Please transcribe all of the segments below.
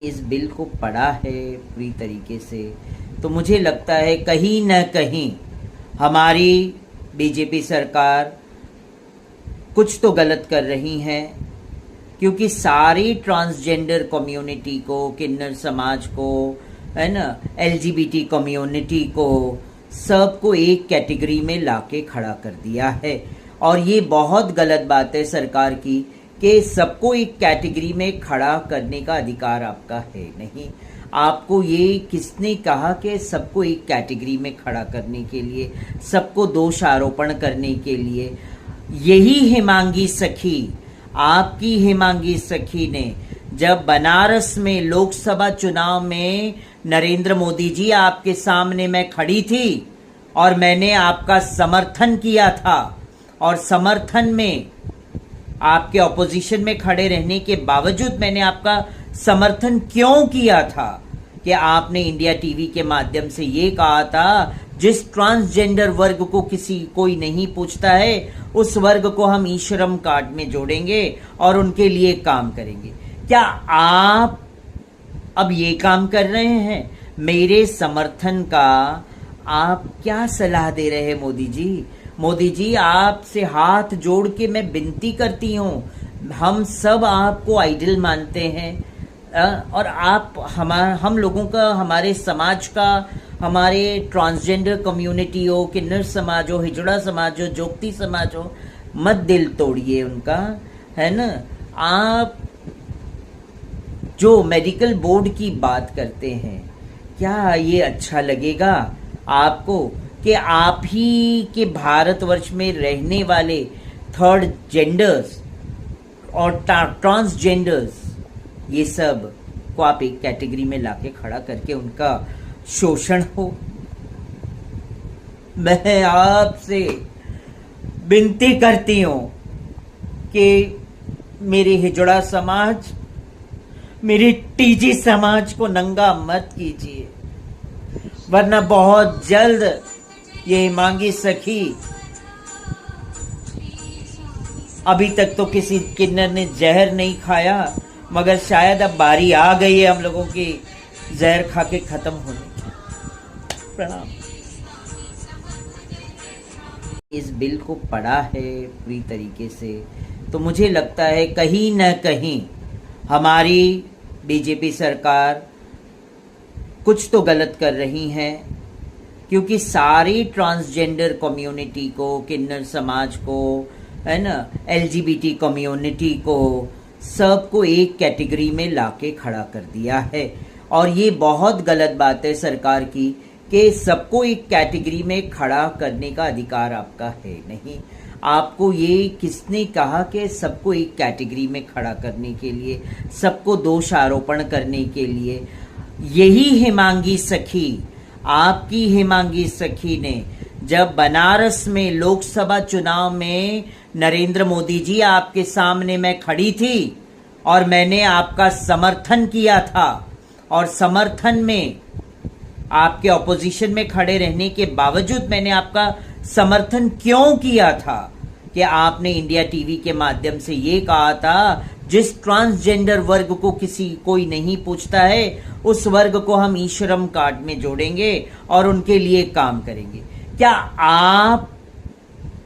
इस बिल को पढ़ा है पूरी तरीके से तो मुझे लगता है कहीं न कहीं हमारी बीजेपी सरकार कुछ तो गलत कर रही है, क्योंकि सारी ट्रांसजेंडर कम्युनिटी को, किन्नर समाज को, है ना, एलजीबीटी कम्युनिटी को, सबको एक कैटेगरी में लाके खड़ा कर दिया है। और ये बहुत गलत बात है सरकार की कि सबको एक कैटेगरी में खड़ा करने का अधिकार आपका है नहीं। आपको ये किसने कहा कि सबको एक कैटेगरी में खड़ा करने के लिए, सबको दोष आरोपण करने के लिए? यही हिमांगी सखी, आपकी हिमांगी सखी ने जब बनारस में लोकसभा चुनाव में नरेंद्र मोदी जी आपके सामने मैं खड़ी थी और मैंने आपका समर्थन किया था, और समर्थन में आपके ऑपोजिशन में खड़े रहने के बावजूद मैंने आपका समर्थन क्यों किया था कि आपने इंडिया टीवी के माध्यम से ये कहा था, जिस ट्रांसजेंडर वर्ग को कोई नहीं पूछता है उस वर्ग को हम ई श्रम कार्ड में जोड़ेंगे और उनके लिए काम करेंगे। क्या आप अब ये काम कर रहे हैं? मेरे समर्थन का आप क्या सलाह दे रहे हैं मोदी जी? मोदी जी, आपसे हाथ जोड़ के मैं विनती करती हूँ, हम सब आपको आइडल मानते हैं और आप हम लोगों का, हमारे समाज का, हमारे ट्रांसजेंडर कम्युनिटी हो, किन्नर समाज हो, हिजड़ा समाज हो, जोगती समाज हो, मत दिल तोड़िए उनका, है ना। आप जो मेडिकल बोर्ड की बात करते हैं, क्या ये अच्छा लगेगा आपको कि आप ही के भारतवर्ष में रहने वाले थर्ड जेंडर्स और ट्रांसजेंडर्स, ये सब को आप एक कैटेगरी में लाके खड़ा करके उनका शोषण हो? मैं आपसे विनती करती हूं कि मेरे हिजड़ा समाज, मेरी टीजी समाज को नंगा मत कीजिए, वरना बहुत जल्द ये मांगी सखी, अभी तक तो किसी किन्नर ने जहर नहीं खाया, मगर शायद अब बारी आ गई है हम लोगों की जहर खा के खत्म होने की। प्रणाम। इस बिल को पढ़ा है पूरी तरीके से तो मुझे लगता है कहीं न कहीं हमारी बीजेपी सरकार कुछ तो गलत कर रही है, क्योंकि सारी ट्रांसजेंडर कम्युनिटी को, किन्नर समाज को, है ना, एलजीबीटी कम्युनिटी को, सबको एक कैटेगरी में लाके खड़ा कर दिया है। और ये बहुत गलत बात है सरकार की कि सबको एक कैटेगरी में खड़ा करने का अधिकार आपका है नहीं। आपको ये किसने कहा कि सबको एक कैटेगरी में खड़ा करने के लिए, सबको दोष आरोपण करने के लिए? यही हिमांगी सखी, आपकी हिमांगी सखी ने जब बनारस में लोकसभा चुनाव में नरेंद्र मोदी जी आपके सामने मैं खड़ी थी और मैंने आपका समर्थन किया था, और समर्थन में आपके ऑपोजिशन में खड़े रहने के बावजूद मैंने आपका समर्थन क्यों किया था कि आपने इंडिया टीवी के माध्यम से ये कहा था, जिस ट्रांसजेंडर वर्ग को कोई नहीं पूछता है उस वर्ग को हम ई श्रम कार्ड में जोड़ेंगे और उनके लिए काम करेंगे। क्या आप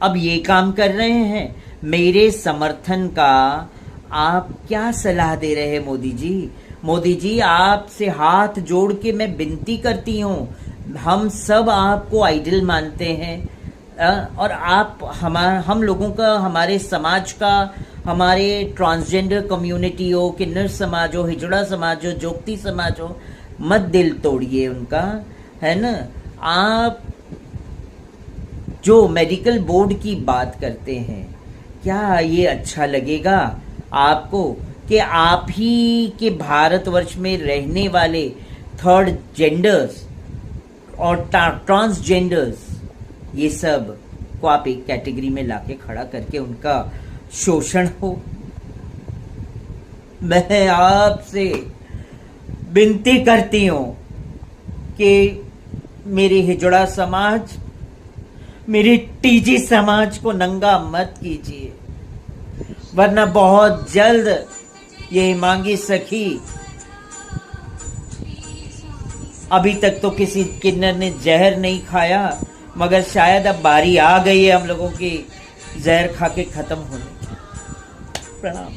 अब ये काम कर रहे हैं? मेरे समर्थन का आप क्या सलाह दे रहे हैं मोदी जी? मोदी जी, आपसे हाथ जोड़ के मैं विनती करती हूँ, हम सब आपको आइडल मानते हैं और आप हम लोगों का, हमारे समाज का, हमारे ट्रांसजेंडर कम्युनिटी हो, किन्नर समाज हो, हिजड़ा समाज हो, जोगती समाज हो, मत दिल तोड़िए उनका, है ना। आप जो मेडिकल बोर्ड की बात करते हैं, क्या ये अच्छा लगेगा आपको कि आप ही के भारतवर्ष में रहने वाले थर्ड जेंडर्स और ट्रांसजेंडर्स, ये सब को आप एक कैटेगरी में लाके खड़ा करके उनका शोषण हो? मैं आपसे विनती करती हूं कि मेरे हिजड़ा समाज, मेरी टीजी समाज को नंगा मत कीजिए, वरना बहुत जल्द ये मांगी सखी अभी तक तो किसी किन्नर ने जहर नहीं खाया, मगर शायद अब बारी आ गई है हम लोगों की जहर खा के खत्म होने की। प्रणाम।